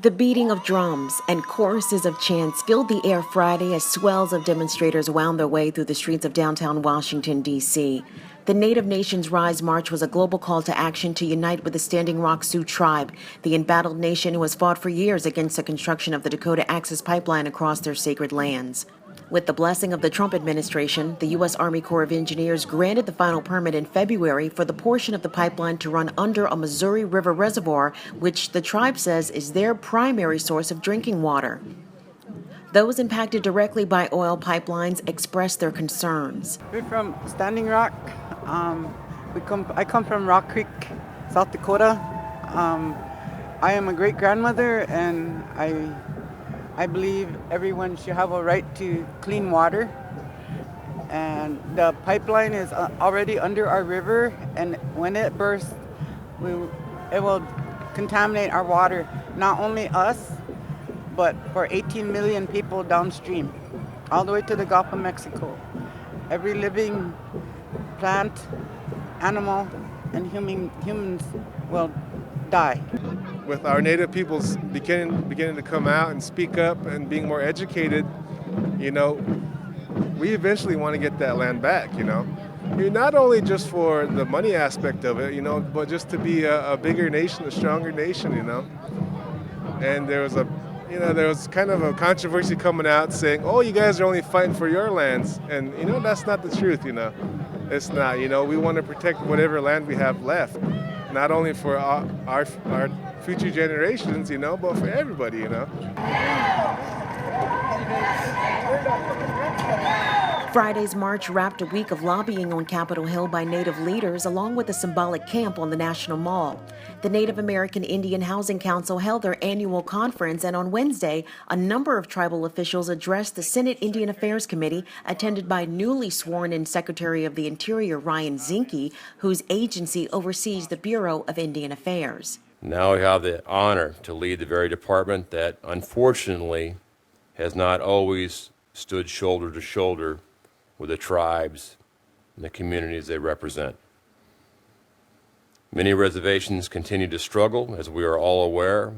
The beating of drums and choruses of chants filled the air Friday as swells of demonstrators wound their way through the streets of downtown Washington, D.C. The Native Nations Rise March was a global call to action to unite with the Standing Rock Sioux tribe, the embattled nation who has fought for years against the construction of the Dakota Access Pipeline across their sacred lands. With the blessing of the Trump administration, the U.S. Army Corps of Engineers granted the final permit in February for the portion of the pipeline to run under a Missouri River reservoir, which the tribe says is their primary source of drinking water. Those impacted directly by oil pipelines expressed their concerns. We're from Standing Rock. I come from Rock Creek, South Dakota. I am a great-grandmother, and I believe everyone should have a right to clean water. And the pipeline is already under our river, and when it bursts, it will contaminate our water, not only us, but for 18 million people downstream, all the way to the Gulf of Mexico. Every living plant, animal, and humans will die. With our Native peoples beginning to come out and speak up and being more educated, we eventually want to get that land back, Not only just for the money aspect of it, but just to be a bigger nation, a stronger nation, And there was kind of a controversy coming out saying, oh, you guys are only fighting for your lands. And, that's not the truth, It's not, we want to protect whatever land we have left, not only for our future generations, but for everybody, Friday's march wrapped a week of lobbying on Capitol Hill by Native leaders, along with a symbolic camp on the National Mall. The Native American Indian Housing Council held their annual conference, and on Wednesday, a number of tribal officials addressed the Senate Indian Affairs Committee, attended by newly sworn-in Secretary of the Interior Ryan Zinke, whose agency oversees the Bureau of Indian Affairs. Now we have the honor to lead the very department that, unfortunately, has not always stood shoulder to shoulder with the tribes and the communities they represent. Many reservations continue to struggle, as we are all aware.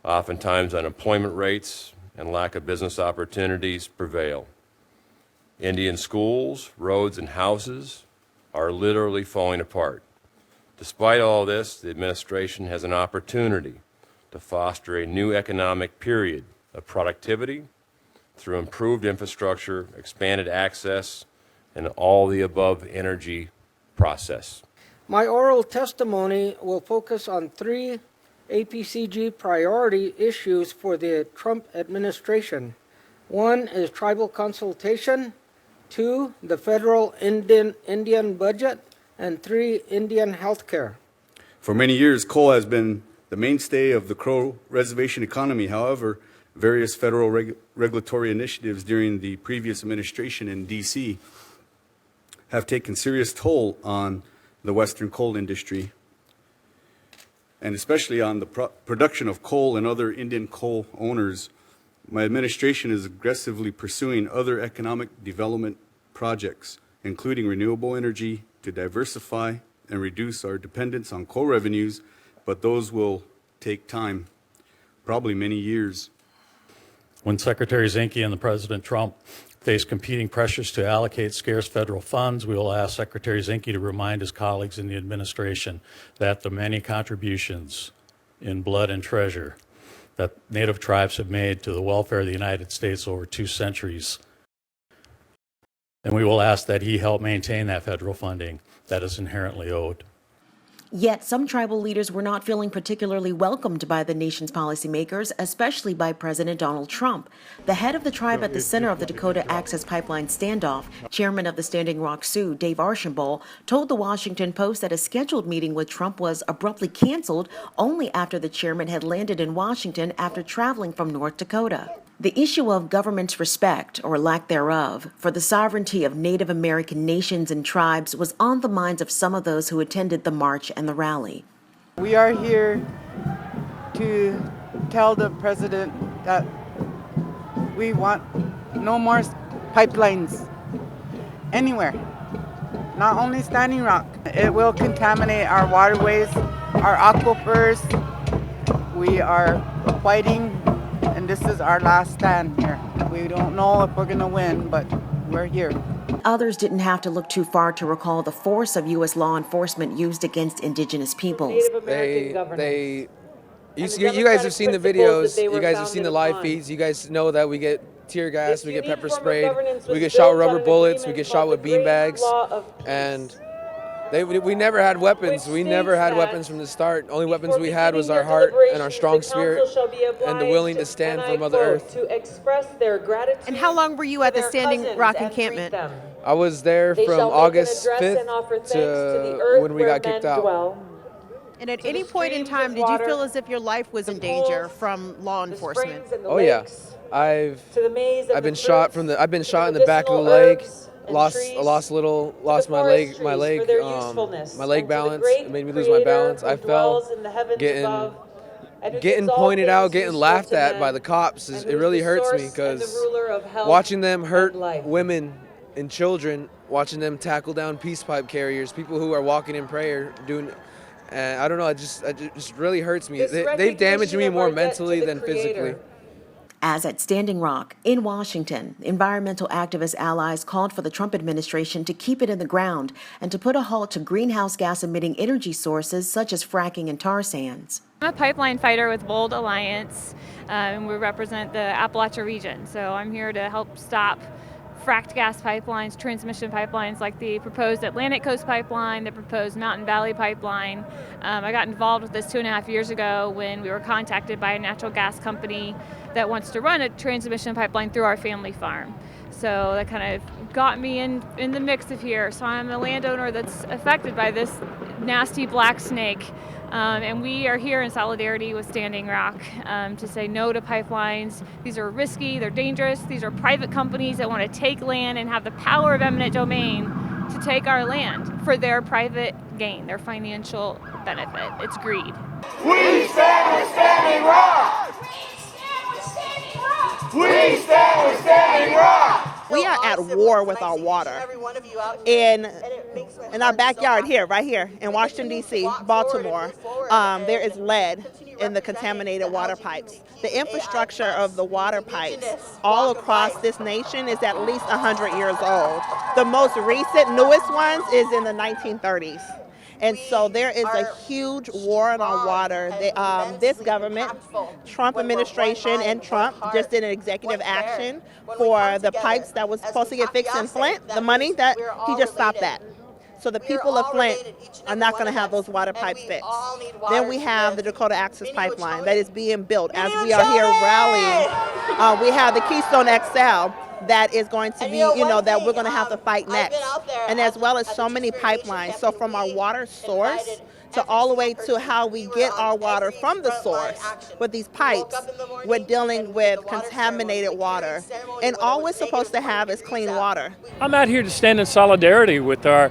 Oftentimes, unemployment rates and lack of business opportunities prevail. Indian schools, roads, and houses are literally falling apart. Despite all this, the administration has an opportunity to foster a new economic period of productivity through improved infrastructure, expanded access, and all the above energy process. My oral testimony will focus on 3 APCG priority issues for the Trump administration. 1 is tribal consultation, 2, the federal Indian budget, and 3, Indian health care. For many years, coal has been the mainstay of the Crow reservation economy. However, various federal regulatory initiatives during the previous administration in D.C. have taken serious toll on the Western coal industry, and especially on the production of coal and other Indian coal owners. My administration is aggressively pursuing other economic development projects, including renewable energy, to diversify and reduce our dependence on coal revenues, but those will take time, probably many years. When Secretary Zinke and the President Trump face competing pressures to allocate scarce federal funds, we will ask Secretary Zinke to remind his colleagues in the administration that the many contributions in blood and treasure that Native tribes have made to the welfare of the United States over 2 centuries. And we will ask that he help maintain that federal funding that is inherently owed. Yet some tribal leaders were not feeling particularly welcomed by the nation's policymakers, especially by President Donald Trump. The head of the tribe at the center of the Dakota Access Pipeline standoff, chairman of the Standing Rock Sioux, Dave Archambault, told the Washington Post that a scheduled meeting with Trump was abruptly canceled only after the chairman had landed in Washington after traveling from North Dakota. The issue of government's respect, or lack thereof, for the sovereignty of Native American nations and tribes was on the minds of some of those who attended the march and the rally. We are here to tell the president that we want no more pipelines anywhere, not only Standing Rock. It will contaminate our waterways, our aquifers. We are fighting, and this is our last stand here. We don't know if we're going to win, but we're here. Others didn't have to look too far to recall the force of U.S. law enforcement used against indigenous peoples. You guys have seen the videos, you guys have seen the live feeds, you guys know that we get tear gas, we get pepper sprayed, we get shot with rubber bullets, we get shot with beanbags, and we never had weapons. We never had weapons from the start. Only weapons we had was our heart and our strong spirit and the willing to stand for Mother Earth. And how long were you at the Standing Rock encampment? I was there from August 5th to when we got kicked out. And at any point in time, did you feel as if your life was in danger from law enforcement? Oh yeah, I've been shot in the back of the leg. Lost my leg balance. It made me lose my balance. I fell, getting pointed out, getting laughed at by the cops. It really hurts me because watching them hurt women and children, watching them tackle down peace pipe carriers, people who are walking in prayer, I don't know. It just really hurts me. They've damaged me more mentally than physically. As at Standing Rock in Washington, environmental activist allies called for the Trump administration to keep it in the ground and to put a halt to greenhouse gas emitting energy sources such as fracking and tar sands. I'm a pipeline fighter with Bold Alliance, and we represent the Appalachia region. So I'm here to help stop fracked gas pipelines, transmission pipelines like the proposed Atlantic Coast Pipeline, the proposed Mountain Valley Pipeline. I got involved with this 2.5 years ago when we were contacted by a natural gas company that wants to run a transmission pipeline through our family farm. So that kind of got me in the mix of here. So I'm a landowner that's affected by this nasty black snake. And we are here in solidarity with Standing Rock to say no to pipelines. These are risky, they're dangerous. These are private companies that want to take land and have the power of eminent domain to take our land for their private gain, their financial benefit. It's greed. We stand with Standing Rock! We stand with Standing Rock! We are at war with our water. In our backyard here, right here, in Washington, D.C., Baltimore, there is lead in the contaminated water pipes. The infrastructure of the water pipes all across this nation is at least 100 years old. The most recent, newest ones is in the 1930s. And so there is a huge war on our water. This government, Trump administration and Trump just did an executive action for the pipes that was supposed to get fixed in Flint, the money that he just stopped that. So the people of Flint are not going to have those water pipes fixed. Then we have the Dakota Access Pipeline that is being built as we are here rallying. We have the Keystone XL that is going to be, that we're going to have to fight next. And as well as so many pipelines. So from our water source to all the way to how we get our water from the source with these pipes, we're dealing with contaminated water. And all we're supposed to have is clean water. I'm out here to stand in solidarity with our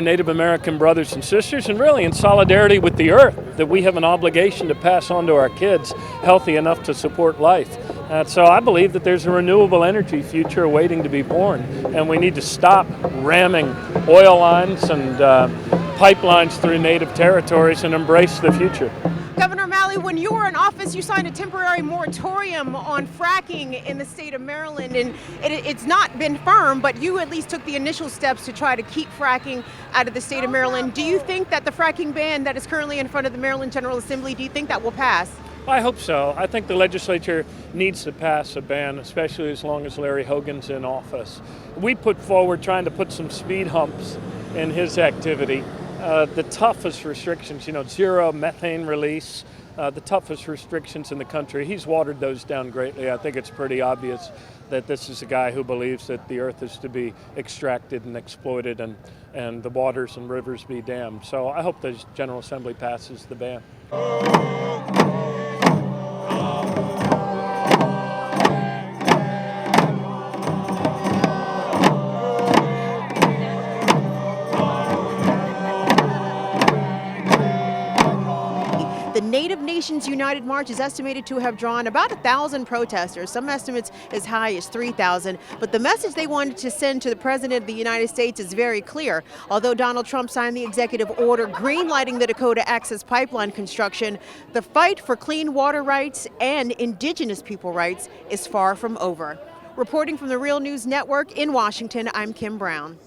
Native American brothers and sisters, and really in solidarity with the earth, that we have an obligation to pass on to our kids healthy enough to support life. So I believe that there's a renewable energy future waiting to be born, and we need to stop ramming oil lines and pipelines through native territories and embrace the future. Governor Malley, when you were in office, you signed a temporary moratorium on fracking in the state of Maryland, and it's not been firm, but you at least took the initial steps to try to keep fracking out of the state of Maryland. Do you think that the fracking ban that is currently in front of the Maryland General Assembly, do you think that will pass? I hope so. I think the legislature needs to pass a ban, especially as long as Larry Hogan's in office. We put forward trying to put some speed humps in his activity. The toughest restrictions, zero methane release, the toughest restrictions in the country. He's watered those down greatly. I think it's pretty obvious that this is a guy who believes that the earth is to be extracted and exploited and the waters and rivers be dammed. So I hope the General Assembly passes the ban. The Native Nation Nations United March is estimated to have drawn about 1,000 protesters, some estimates as high as 3,000. But the message they wanted to send to the President of the United States is very clear. Although Donald Trump signed the executive order greenlighting the Dakota Access Pipeline construction, the fight for clean water rights and indigenous people rights is far from over. Reporting from the Real News Network in Washington, I'm Kim Brown.